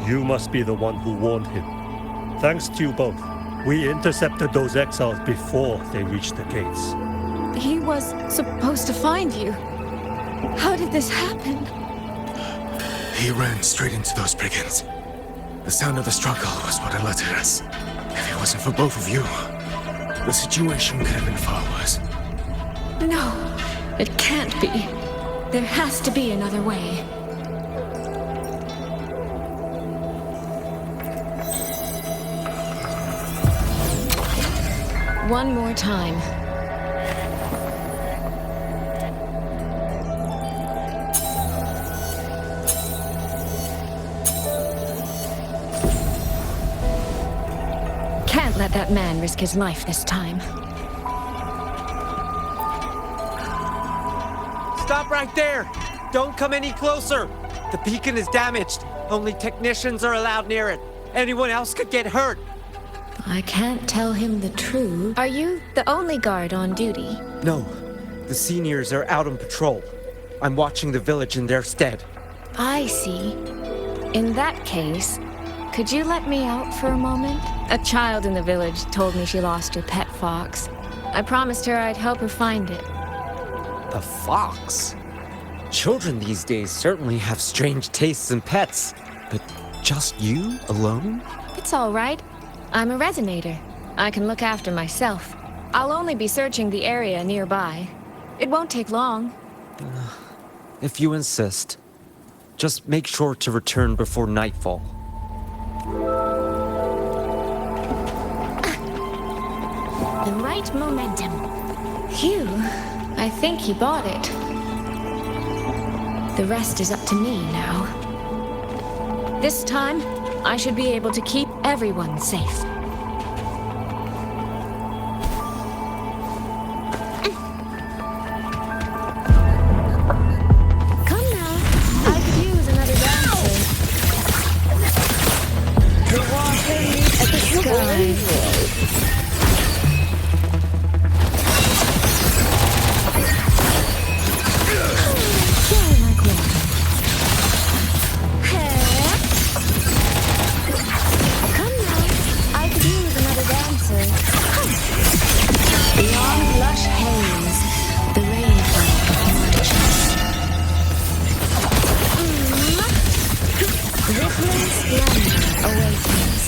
You must be the one who warned him. Thanks to you both. We intercepted those exiles before they reached the gates. He was supposed to find you. How did this happen? He ran straight into those brigands. The sound of the struggle was what alerted us. If it wasn't for both of you, the situation could have been far worse. No, it can't be. There has to be another way. One more time. Can't let that man risk his life this time. Stop right there! Don't come any closer! The beacon is damaged. Only technicians are allowed near it. Anyone else could get hurt. I can't tell him the truth. Are you the only guard on duty? No, the seniors are out on patrol. I'm watching the village in their stead. I see. In that case, could you let me out for a moment? A child in the village told me she lost her pet fox. I promised her I'd help her find it. A fox? Children these days certainly have strange tastes in pets. But just you alone? It's all right. I'm a resonator. I can look after myself. I'll only be searching the area nearby. It won't take long. If you insist. Just make sure to return before nightfall. The right momentum. Phew, I think he bought it. The rest is up to me now. This time, I should be able to keep everyone safe. Come now, I could use another dancer. The water meets the sky. Beyond lush haze, the rainfall emerges. Rippling splendor awakens.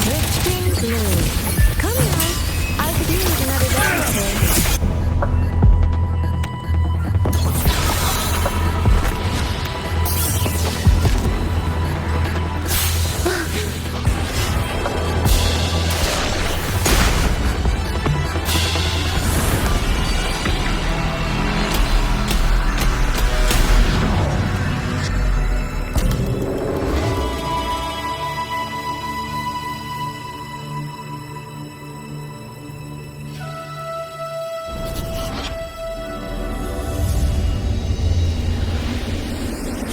Drifting blue. Come now, I could use another dancer.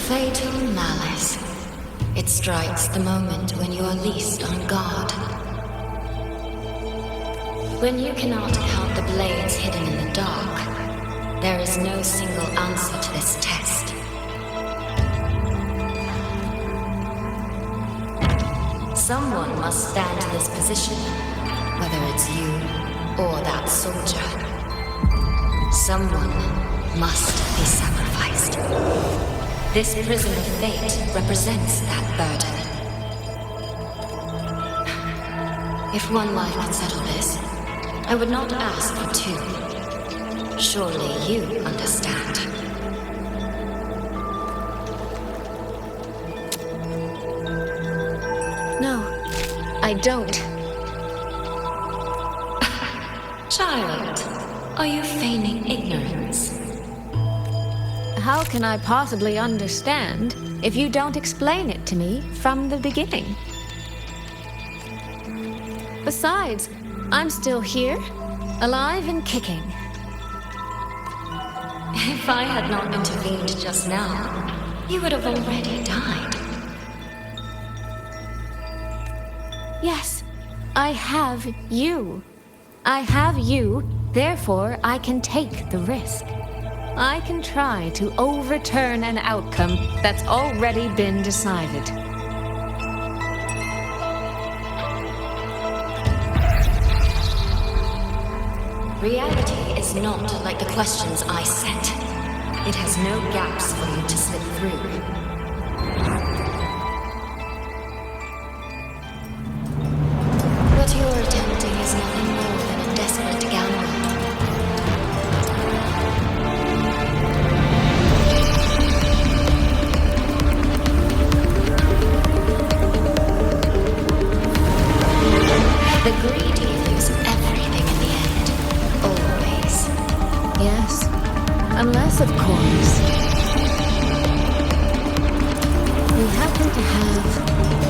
Fatal malice. It strikes the moment when you are least on guard. When you cannot count the blades hidden in the dark, there is no single answer to this test. Someone must stand in this position, whether it's you or that soldier. Someone must be sacrificed. This prison of fate represents that burden. If one life could settle this, I would not ask for two. Surely you understand. No, I don't. Child, are you feigning ignorance? How can I possibly understand if you don't explain it to me from the beginning? Besides, I'm still here, alive and kicking. If I had not intervened just now, you would have already died. Yes, I have you. I have you, therefore I can take the risk. I can try to overturn an outcome that's already been decided. Reality is not like the questions I set. It has no gaps for you to slip through. What you're attempting is nothing more than a desperate gamble. The greedy lose everything in the end. Always. Yes, unless, of course, we happen to have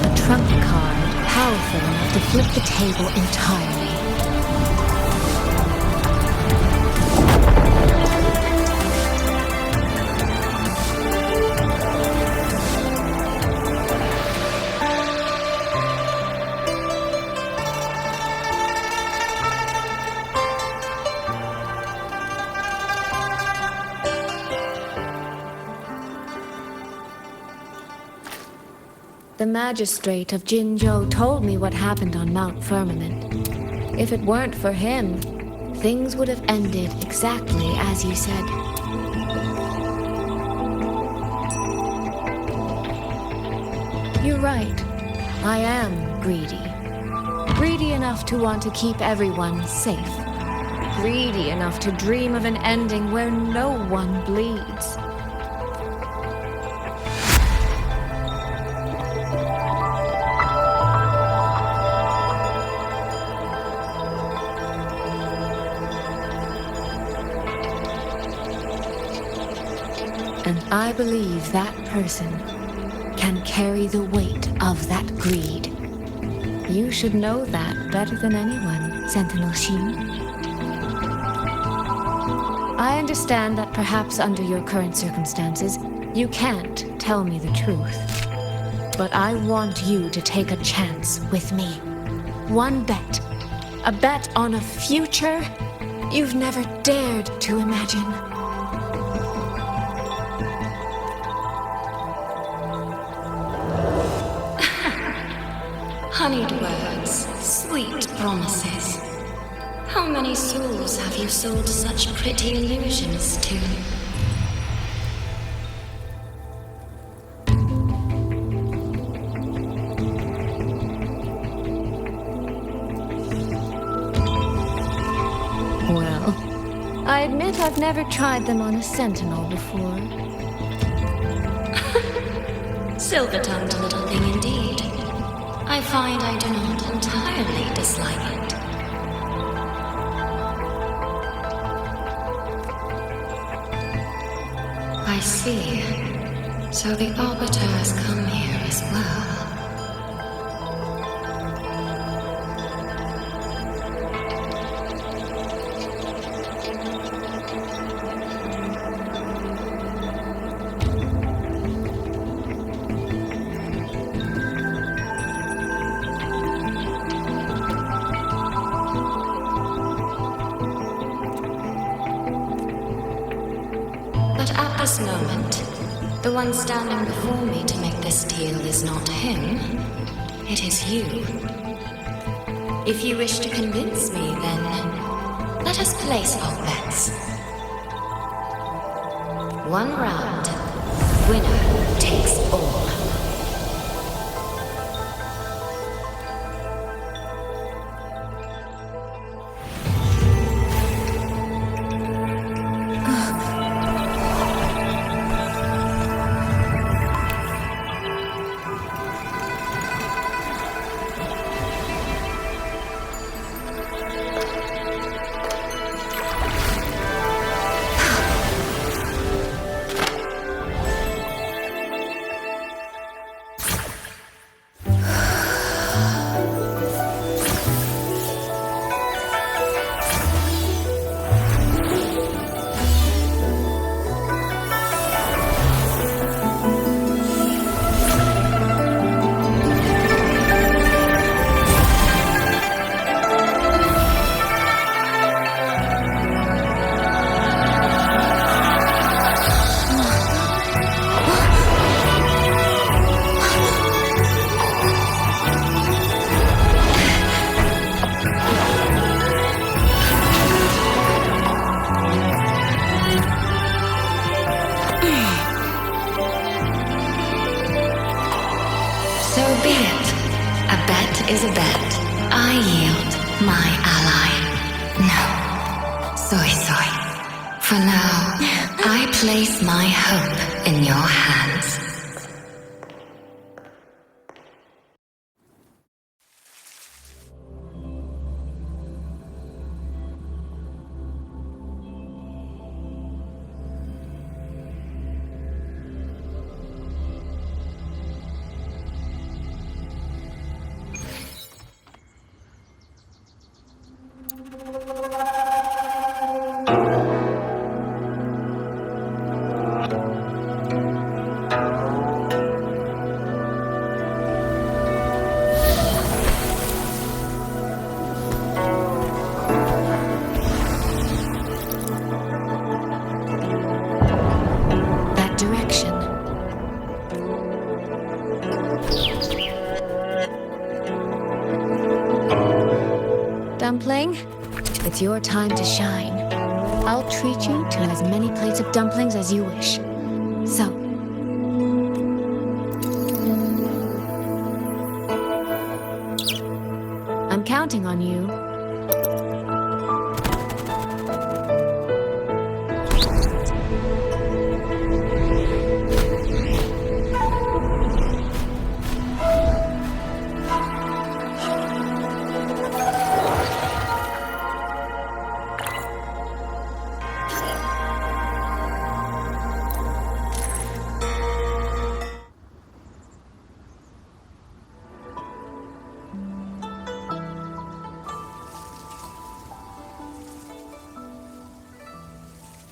a trump card powerful enough to flip the table entirely. The magistrate of Jinzhou told me what happened on Mount Firmament. If it weren't for him, things would have ended exactly as you said. You're right. I am greedy. Greedy enough to want to keep everyone safe. Greedy enough to dream of an ending where no one bleeds. And I believe that person can carry the weight of that greed. You should know that better than anyone, Sentinel Shin. I understand that perhaps under your current circumstances, you can't tell me the truth. But I want you to take a chance with me. One bet. A bet on a future you've never dared to imagine. Honeyed words, sweet promises. How many souls have you sold such pretty illusions to? Well, I admit I've never tried them on a sentinel before. Silver-tongued little thing indeed. I find I do not entirely dislike it. I see. So the Arbiter has come here as well. But at this moment, the one standing before me to make this deal is not him. It is you. If you wish to convince me, then let us place our bets. One round. Winner takes all. Is a bet. I yield my ally. No. Suisui. For now, I place my hope in your hands. Dumpling, it's your time to shine. I'll treat you to as many plates of dumplings as you wish. So, I'm counting counting on you.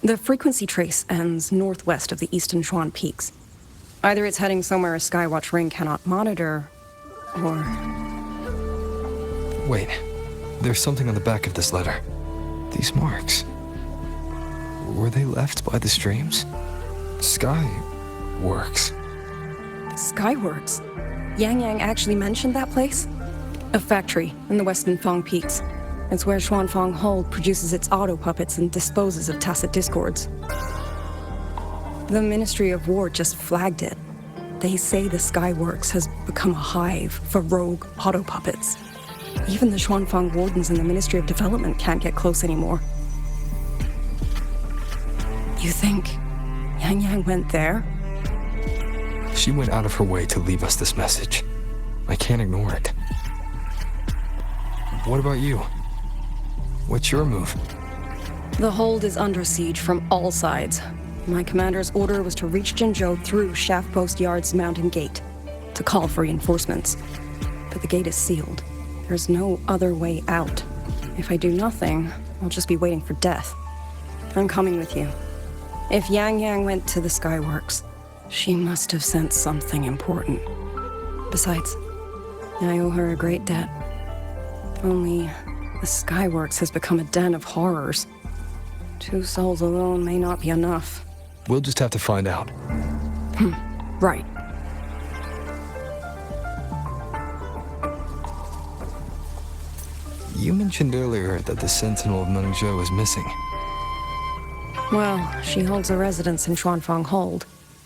The frequency trace ends northwest of the eastern Shuan Peaks. Either it's heading somewhere a Skywatch ring cannot monitor, or... Wait, there's something on the back of this letter. These marks. Were they left by the streams? Skyworks. Skyworks? Yangyang actually mentioned that place? A factory in the western Fang Peaks. It's where Xuanfang Hold produces its auto puppets and disposes of tacit discords. The Ministry of War just flagged it. They say the Skyworks has become a hive for rogue auto puppets. Even the Xuanfang wardens in the Ministry of Development can't get close anymore. You think Yangyang went there? She went out of her way to leave us this message. I can't ignore it. What about you? What's your move? The hold is under siege from all sides. My commander's order was to reach Jinzhou through Shaft Post Yard's mountain gate, to call for reinforcements. But the gate is sealed. There's no other way out. If I do nothing, I'll just be waiting for death. I'm coming with you. If Yangyang went to the Skyworks, she must have sent something important. Besides, I owe her a great debt. Only... the Skyworks has become a den of horrors. 2 souls alone may not be enough. We'll just have to find out. Right. You mentioned earlier that the Sentinel of Mengzhou is missing. Well, she holds a residence in Xuanfang Hold,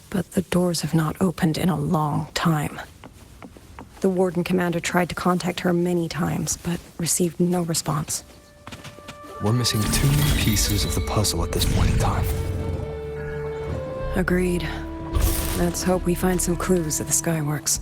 but the doors have not opened in a long time. The Warden Commander tried to contact her many times, but received no response. We're missing too many pieces of the puzzle at this point in time. Agreed. Let's hope we find some clues at the Skyworks.